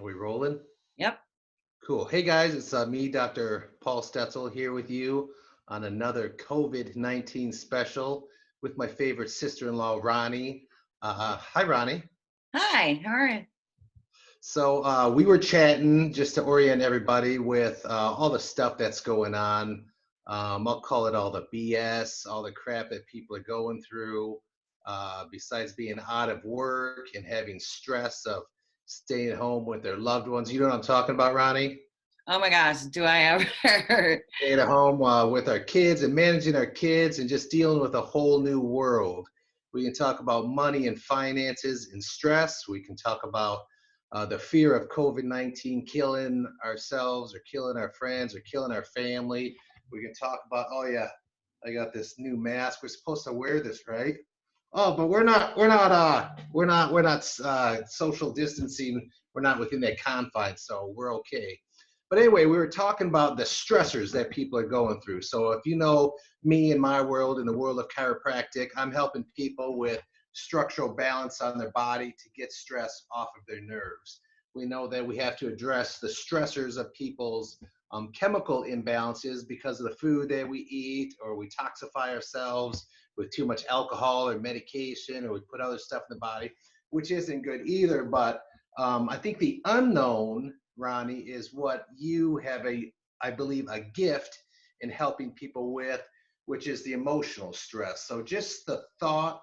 Are we rolling? Yep. Cool. Hey guys, it's me, Dr. Paul Stetzel, here with you on another COVID-19 special with my favorite sister-in-law, Ronnie. Hi, Ronnie. Hi, how are you? So we were chatting just to orient everybody with all the stuff that's going on. I'll call it all the BS, all the crap that people are going through, besides being out of work and having stress of staying home with their loved ones. You know what I'm talking about, Ronnie? Oh my gosh, do I ever? Staying at home with our kids and managing our kids and just dealing with a whole new world. We can talk about money and finances and stress. We can talk about the fear of COVID-19 killing ourselves or killing our friends or killing our family. We can talk about, oh yeah, I got this new mask. We're supposed to wear this, right? Oh, but we're not social distancing. We're not within that confines, so we're okay. But anyway, we were talking about the stressors that people are going through. So if you know me in my world, in the world of chiropractic, I'm helping people with structural balance on their body to get stress off of their nerves. We know that we have to address the stressors of people's chemical imbalances because of the food that we eat, or we toxify ourselves with too much alcohol or medication, or we put other stuff in the body, which isn't good either. But I think the unknown, Ronnie, is what you have I believe, a gift in helping people with, which is the emotional stress. So just the thought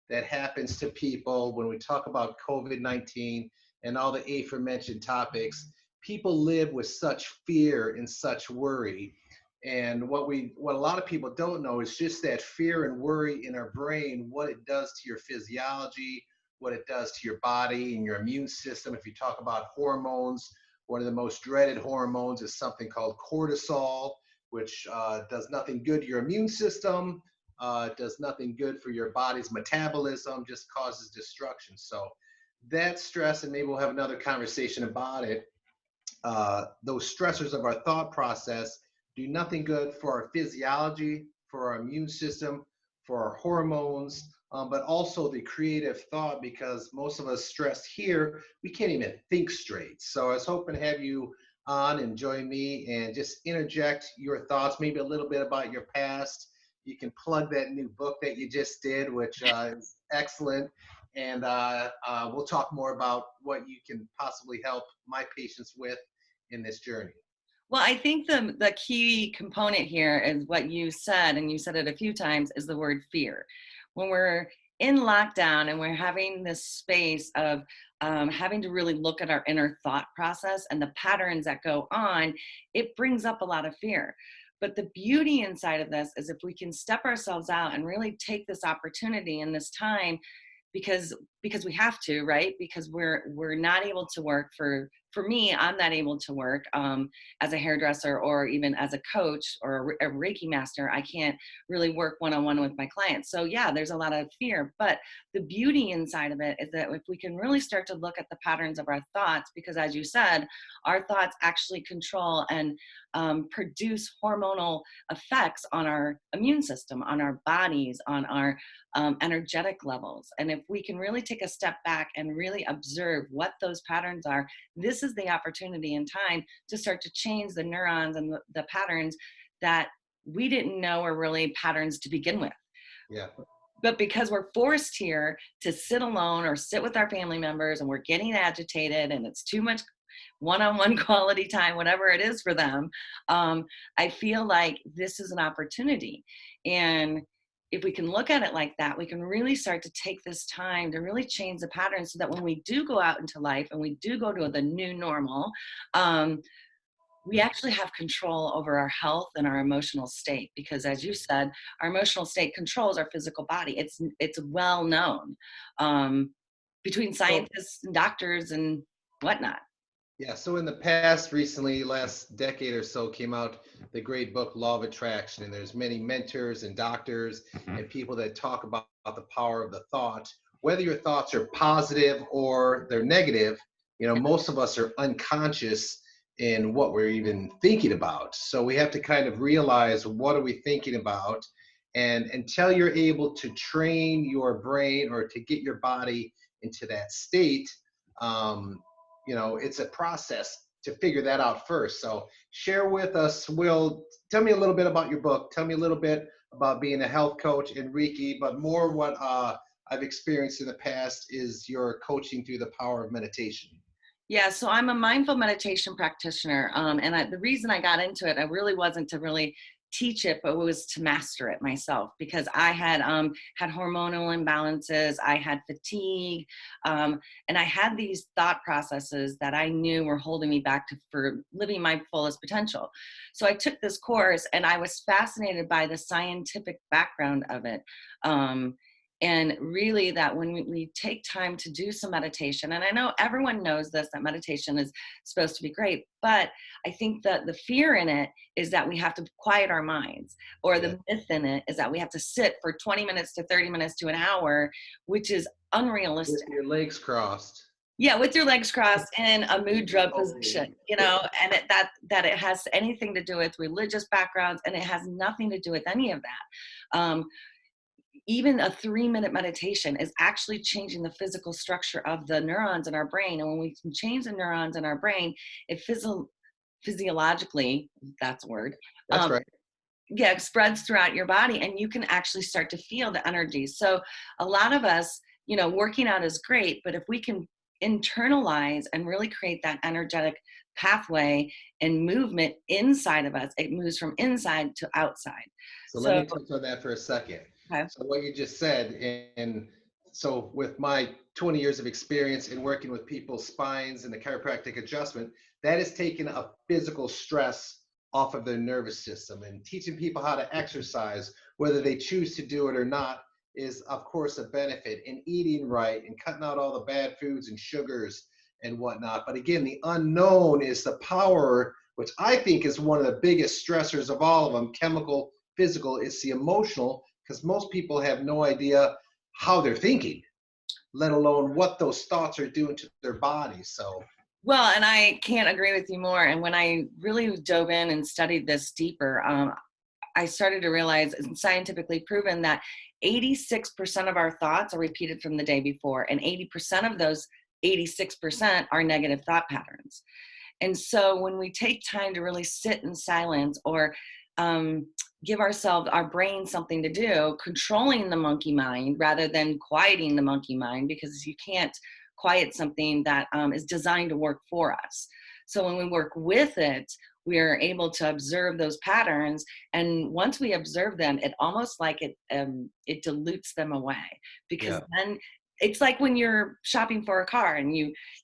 that happens to people when we talk about COVID-19 and all the aforementioned topics, people live with such fear and such worry. And what a lot of people don't know is just that fear and worry in our brain, what it does to your physiology, what it does to your body and your immune system. If you talk about hormones, one of the most dreaded hormones is something called cortisol, which does nothing good to your immune system, does nothing good for your body's metabolism, just causes destruction. So that stress, and maybe we'll have another conversation about it, those stressors of our thought process do nothing good for our physiology, for our immune system, for our hormones, but also the creative thought, because most of us stressed here, we can't even think straight. So I was hoping to have you on and join me and just interject your thoughts, maybe a little bit about your past. You can plug that new book that you just did, which is excellent. And we'll talk more about what you can possibly help my patients with in this journey. Well, I think the key component here is what you said, and you said it a few times, is the word fear. When we're in lockdown and we're having this space of having to really look at our inner thought process and the patterns that go on, it brings up a lot of fear. But the beauty inside of this is if we can step ourselves out and really take this opportunity in this time, because we have to, right? Because we're not able to work. For me, I'm not able to work as a hairdresser or even as a coach or a Reiki master. I can't really work one-on-one with my clients. So yeah, there's a lot of fear, but the beauty inside of it is that if we can really start to look at the patterns of our thoughts, because as you said, our thoughts actually control and produce hormonal effects on our immune system, on our bodies, on our energetic levels. And if we can really take a step back and really observe what those patterns are, this is the opportunity in time to start to change the neurons and the patterns that we didn't know were really patterns to begin with. Yeah. But because we're forced here to sit alone or sit with our family members and we're getting agitated and it's too much one-on-one quality time, whatever it is for them, I feel like this is an opportunity. And if we can look at it like that, we can really start to take this time to really change the pattern so that when we do go out into life and we do go to the new normal, we actually have control over our health and our emotional state, because as you said, our emotional state controls our physical body. It's well known between So scientists and doctors and whatnot. yeah, so in the past, recently, last decade or so, came out the great book Law of Attraction, and there's many mentors and doctors and people that talk about the power of the thought. Whether your thoughts are positive or they're negative, most of us are unconscious in what we're even thinking about. So we have to kind of realize, what are we thinking about? And until you're able to train your brain or to get your body into that state, um, it's a process to figure that out first. So share with us, Will. Tell me a little bit about your book. Tell me a little bit about being a health coach in Reiki, but more what I've experienced in the past is your coaching through the power of meditation. Yeah, so I'm a mindful meditation practitioner, the reason I got into it, I really wasn't to really teach it, but it was to master it myself because I had hormonal imbalances, I had fatigue, and I had these thought processes that I knew were holding me back for living my fullest potential. So I took this course, and I was fascinated by the scientific background of it. And really that when we take time to do some meditation, and I know everyone knows this, that meditation is supposed to be great, but I think that the fear in it is that we have to quiet our minds, or Yeah. the myth in it is that we have to sit for 20 minutes to 30 minutes to an hour, which is With unrealistic. your legs crossed. Yeah, with your legs crossed in a mudra position, and that it has anything to do with religious backgrounds, and it has nothing to do with any of that. Even a 3-minute meditation is actually changing the physical structure of the neurons in our brain. And when we can change the neurons in our brain, it physiologically, if that's a word, That's right. yeah, it spreads throughout your body, and you can actually start to feel the energy. So a lot of us, working out is great, but if we can internalize and really create that energetic pathway and movement inside of us, it moves from inside to outside. So let So, me touch on that for a second. okay. So what you just said, and so with my 20 years of experience in working with people's spines and the chiropractic adjustment, that is taking a physical stress off of their nervous system, and teaching people how to exercise, whether they choose to do it or not, is of course a benefit, in eating right and cutting out all the bad foods and sugars and whatnot. But again, the unknown is the power, which I think is one of the biggest stressors of all of them, chemical, physical. It's the emotional, because most people have no idea how they're thinking, let alone what those thoughts are doing to their bodies. So Well, and I can't agree with you more. And when I really dove in and studied this deeper, I started to realize it's scientifically proven that 86% of our thoughts are repeated from the day before, and 80% of those 86% are negative thought patterns. And so when we take time to really sit in silence, or um, give our brain something to do, controlling the monkey mind rather than quieting the monkey mind, because you can't quiet something that is designed to work for us. So when we work with it, we are able to observe those patterns, and once we observe them, it almost like it dilutes them away, because yeah, then it's like when you're shopping for a car, and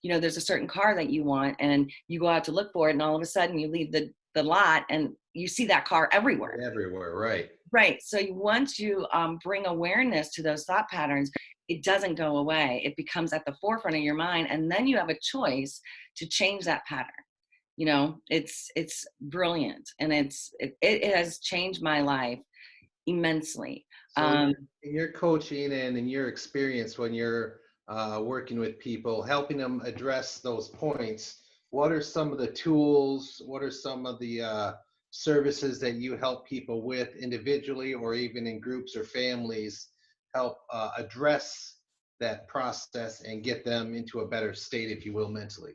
there's a certain car that you want, and you go out to look for it, and all of a sudden you leave the lot and you see that car everywhere. everywhere, right? Right. So once you bring awareness to those thought patterns, it doesn't go away. It becomes at the forefront of your mind, and then you have a choice to change that pattern. It's brilliant, and it has changed my life immensely. So in your coaching and in your experience when you're working with people, helping them address those points, what are some of the tools? What are some of the services that you help people with individually, or even in groups or families, help address that process and get them into a better state, if you will, mentally?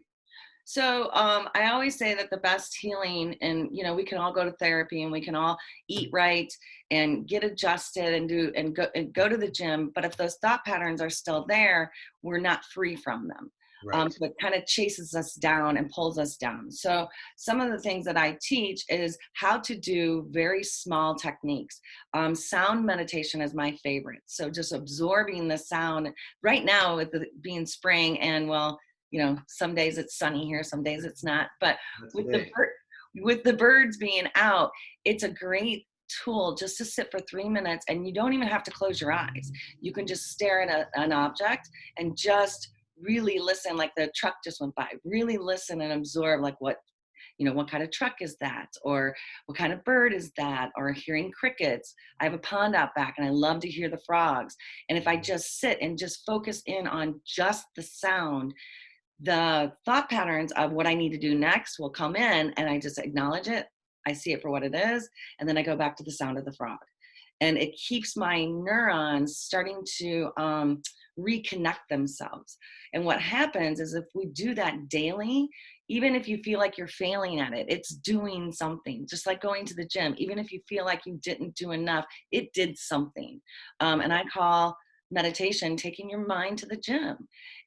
So I always say that the best healing, and we can all go to therapy, and we can all eat right and get adjusted and go to the gym. But if those thought patterns are still there, we're not free from them. Right. So it kind of chases us down and pulls us down. So some of the things that I teach is how to do very small techniques. Sound meditation is my favorite. So just absorbing the sound. Right now, with it being spring, and well, some days it's sunny here, some days it's not. But Not with the today. with the birds being out, it's a great tool just to sit for 3 minutes, and you don't even have to close your eyes. You can just stare at an object and just really listen, like the truck just went by. Really listen and absorb, like what kind of truck is that, or what kind of bird is that, or hearing crickets. I have a pond out back, and I love to hear the frogs. And if I just sit and just focus in on just the sound, the thought patterns of what I need to do next will come in, and I just acknowledge it. I see it for what it is, and then I go back to the sound of the frog. And it keeps my neurons starting to reconnect themselves. And what happens is if we do that daily, even if you feel like you're failing at it, it's doing something. Just like going to the gym, even if you feel like you didn't do enough, it did something. And I call meditation taking your mind to the gym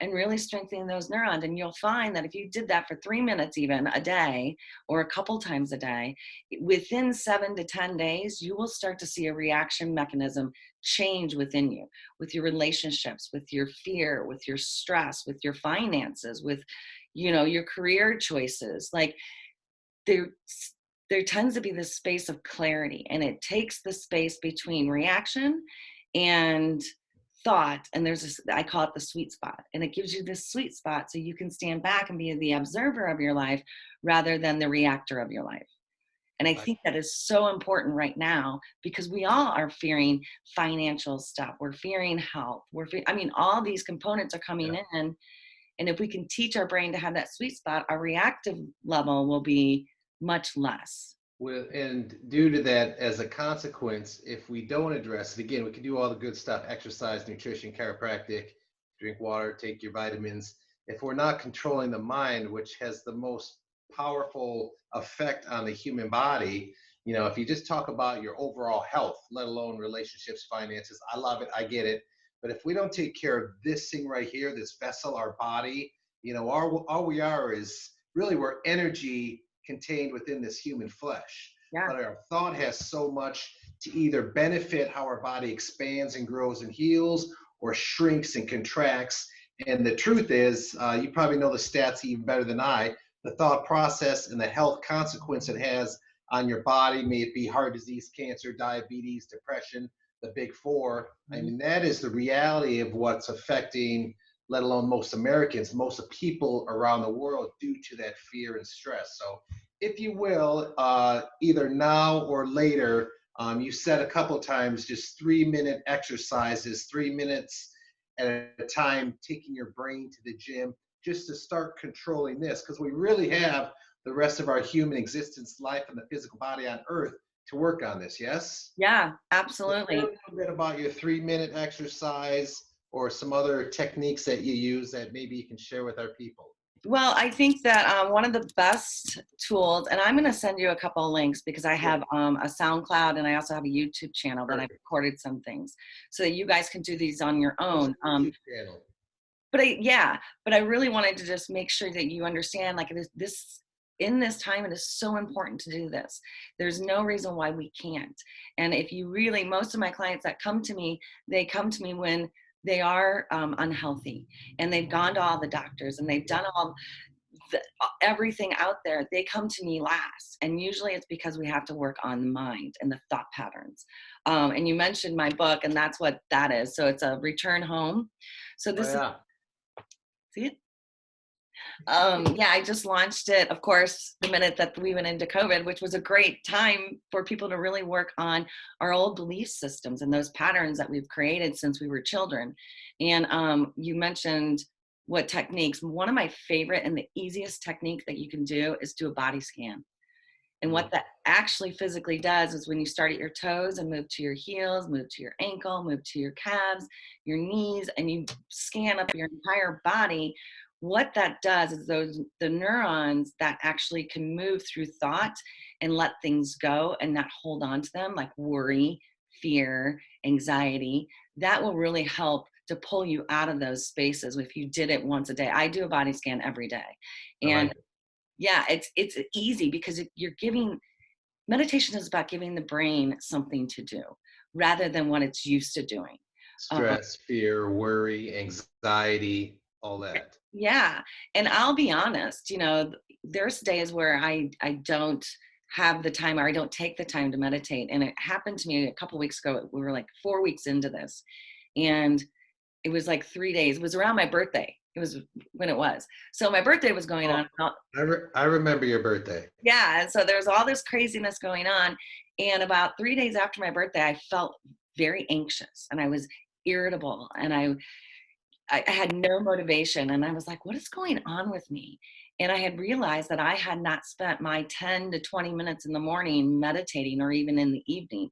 and really strengthening those neurons. And you'll find that if you did that for 3 minutes, even a day, or a couple times a day, within 7 to 10 days, you will start to see a reaction mechanism change within you, with your relationships, with your fear, with your stress, with your finances, with, your career choices. Like there, there tends to be this space of clarity, and it takes the space between reaction and thought, and there's this, I call it the sweet spot, and it gives you this sweet spot so you can stand back and be the observer of your life rather than the reactor of your life. And I think that is so important right now, because we all are fearing financial stuff, we're fearing health, all these components are coming in, and if we can teach our brain to have that sweet spot, our reactive level will be much less. Well, and due to that, as a consequence, if we don't address it, again, we can do all the good stuff, exercise, nutrition, chiropractic, drink water, take your vitamins. If we're not controlling the mind, which has the most powerful effect on the human body, if you just talk about your overall health, let alone relationships, finances, I love it, I get it. But if we don't take care of this thing right here, this vessel, our body, all we are is really, we're energy contained within this human flesh. Yeah. But our thought has so much to either benefit how our body expands and grows and heals, or shrinks and contracts. And the truth is, you probably know the stats even better than I, the thought process and the health consequence it has on your body, may it be heart disease, cancer, diabetes, depression, the big four. I mean, that is the reality of what's affecting, let alone most Americans, most people around the world, due to that fear and stress. So if you will, either now or later, you said a couple times, just 3-minute exercises, 3 minutes at a time, taking your brain to the gym, just to start controlling this, because we really have the rest of our human existence, life, and the physical body on earth to work on this. Yes? Yeah, absolutely. So a little bit about your 3-minute exercise, or some other techniques that you use that maybe you can share with our people. Well, I think that one of the best tools, and I'm going to send you a couple of links, because I have a SoundCloud, and I also have a YouTube channel that I've recorded some things, so that you guys can do these on your own. But I really wanted to just make sure that you understand, like, this in this time, it is so important to do this. There's no reason why we can't. And if you really, most of my clients that come to me, they come to me when they are unhealthy, and they've gone to all the doctors, and they've done everything out there. They come to me last, and usually it's because we have to work on the mind and the thought patterns. And you mentioned my book, and that's what that is. So it's a Return Home. So this is, see it? I just launched it, of course, the minute that we went into COVID, which was a great time for people to really work on our old belief systems and those patterns that we've created since we were children. And you mentioned what techniques. One of my favorite and the easiest technique that you can do is do a body scan. And what that actually physically does is, when you start at your toes and move to your heels, move to your ankle, move to your calves, your knees, and you scan up your entire body, what that does is the neurons that actually can move through thought and let things go and not hold on to them, like worry, fear, anxiety, that will really help to pull you out of those spaces if you did it once a day. I do a body scan every day. And it's easy, because meditation is about giving the brain something to do rather than what it's used to doing. Stress, fear, worry, anxiety, all that. Yeah. And I'll be honest, there's days where I don't have the time, or I don't take the time to meditate. And it happened to me a couple of weeks ago. We were like 4 weeks into this, and it was like 3 days. It was around my birthday. It was when it was. So my birthday was going on. I remember your birthday. Yeah. And so there was all this craziness going on. And about 3 days after my birthday, I felt very anxious, and I was irritable, and I had no motivation, and I was like, what is going on with me? And I had realized that I had not spent my 10 to 20 minutes in the morning meditating, or even in the evening.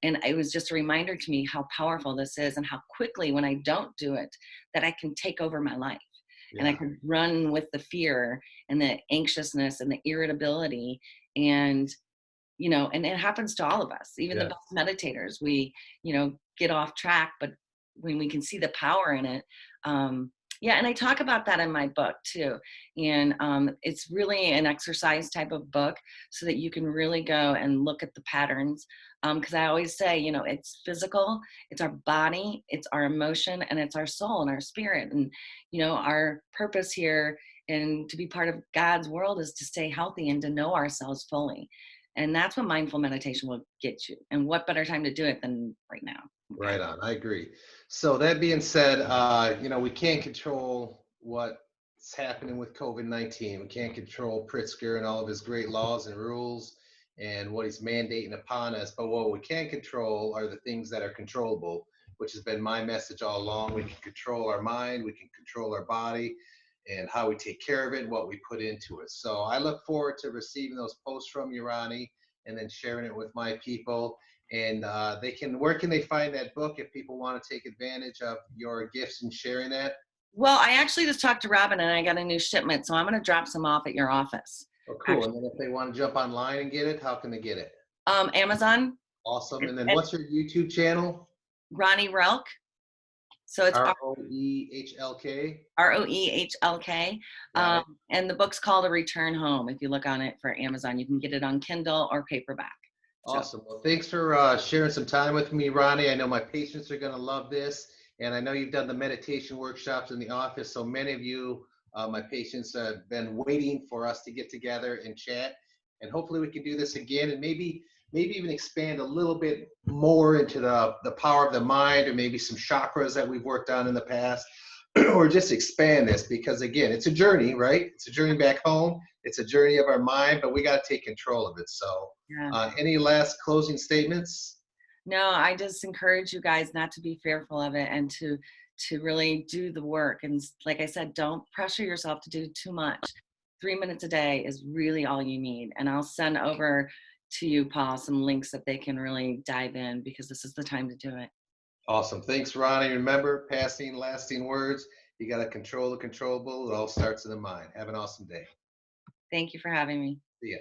And it was just a reminder to me how powerful this is and how quickly, when I don't do it, that I can take over my life. And I Yeah. could run with the fear and the anxiousness and the irritability. And, and it happens to all of us, even the Yeah. best meditators. We, get off track, but when we can see the power in it, yeah, and I talk about that in my book too. And it's really an exercise type of book so that you can really go and look at the patterns. Because I always say, it's physical, it's our body, it's our emotion, and it's our soul and our spirit. And, our purpose here and to be part of God's world is to stay healthy and to know ourselves fully. And that's what mindful meditation will get you. And what better time to do it than right now? Okay. Right on. I agree. So that being said, we can't control what's happening with COVID-19. We can't control Pritzker and all of his great laws and rules and what he's mandating upon us. But what we can control are the things that are controllable, which has been my message all along. We can control our mind, we can control our body, and how we take care of it and what we put into it. So I look forward to receiving those posts from you, Ronnie, and then sharing it with my people. And where can they find that book if people want to take advantage of your gifts and sharing that? Well, I actually just talked to Robin and I got a new shipment, so I'm going to drop some off at your office. Oh, cool. Actually, And then if they want to jump online and get it, how can they get it? Amazon, Awesome. And then it's what's your YouTube channel? Ronnie Relk. So it's Roehlk. Roehlk. Got it. And the book's called A Return Home. If you look on it for Amazon, you can get it on Kindle or paperback. So Awesome. Well, thanks for sharing some time with me, Ronnie. I know my patients are going to love this. And I know you've done the meditation workshops in the office. So many of you, my patients, have been waiting for us to get together and chat. And hopefully we can do this again and maybe even expand a little bit more into the power of the mind, or maybe some chakras that we've worked on in the past, or just expand this, because again, it's a journey, right? It's a journey back home. It's a journey of our mind, but we got to take control of it. So yeah. any last closing statements? No, I just encourage you guys not to be fearful of it and to really do the work. And like I said, don't pressure yourself to do too much. 3 minutes a day is really all you need. And I'll send over to you, Paul, some links that they can really dive in, because this is the time to do it. Awesome. Thanks, Ronnie. Remember, passing lasting words. You got to control the controllable. It all starts in the mind. Have an awesome day. Thank you for having me. See ya.